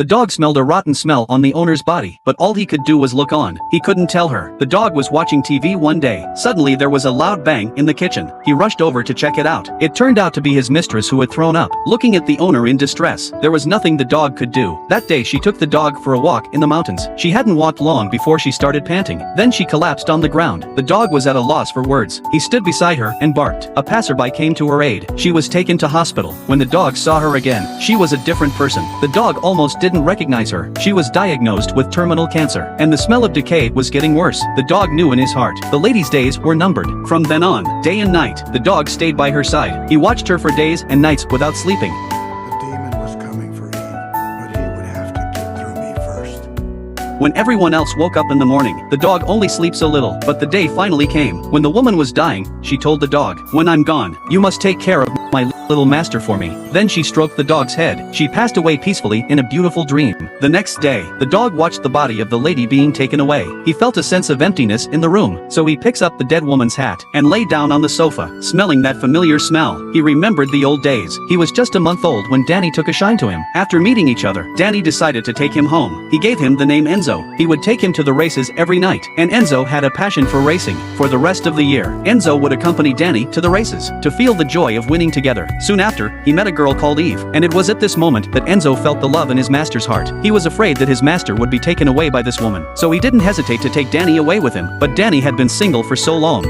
The dog smelled a rotten smell on the owner's body, but all he could do was look on. He couldn't tell her. The dog was watching TV one day. Suddenly there was a loud bang in the kitchen. He rushed over to check it out. It turned out to be his mistress who had thrown up. Looking at the owner in distress, there was nothing the dog could do. That day she took the dog for a walk in the mountains. She hadn't walked long before she started panting. Then she collapsed on the ground. The dog was at a loss for words. He stood beside her and barked. A passerby came to her aid. She was taken to hospital. When the dog saw her again, she was a different person. The dog almost didn't recognize her. She was diagnosed with terminal cancer, and the smell of decay was getting worse. The dog knew in his heart the lady's days were numbered. From then on, day and night, the dog stayed by her side. He watched her for days and nights without sleeping. The demon was coming for Eve, but he would have to get through me first. When everyone else woke up in the morning, the dog only sleeps a little. But the day finally came. When the woman was dying, she told the dog, "When I'm gone, you must take care of my little master for me." Then she stroked the dog's head. She passed away peacefully in a beautiful dream. The next day, the dog watched the body of the lady being taken away. He felt a sense of emptiness in the room, so he picks up the dead woman's hat and lay down on the sofa, smelling that familiar smell. He remembered the old days. He was just a month old when Danny took a shine to him. After meeting each other, Danny decided to take him home. He gave him the name Enzo. He would take him to the races every night, and Enzo had a passion for racing. For the rest of the year, Enzo would accompany Danny to the races to feel the joy of winning together. Soon after, he met a girl called Eve, and it was at this moment that Enzo felt the love in his master's heart. He was afraid that his master would be taken away by this woman, so he didn't hesitate to take Danny away with him. But Danny had been single for so long.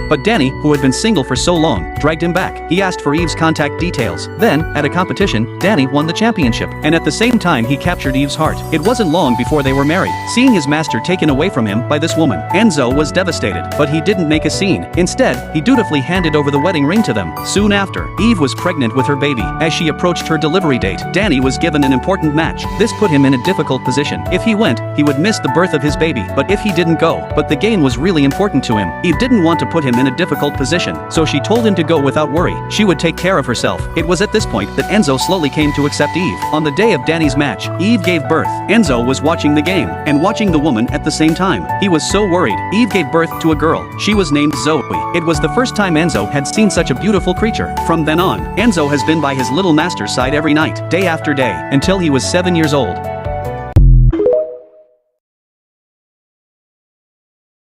Who had been single for so long, dragged him back. He asked for Eve's contact details. Then, at a competition, Danny won the championship, and at the same time he captured Eve's heart. It wasn't long before they were married. Seeing his master taken away from him by this woman, Enzo was devastated, but he didn't make a scene. Instead, he dutifully handed over the wedding ring to them. Soon after, Eve was pregnant with her baby. As she approached her delivery date, Danny was given an important match. This put him in a difficult position. If he went, he would miss the birth of his baby, but if he didn't go, but the gain was really important to him. Eve didn't want to put him in a difficult position, so she told him to go without worry. She would take care of herself. It was at this point that Enzo slowly came to accept Eve. On the day of Danny's match, Eve gave birth. Enzo was watching the game and watching the woman at the same time. He was so worried. Eve gave birth to a girl. She was named Zoe. It was the first time Enzo had seen such a beautiful creature. From then on, Enzo has been by his little master's side every night, day after day, until he was 7 years old.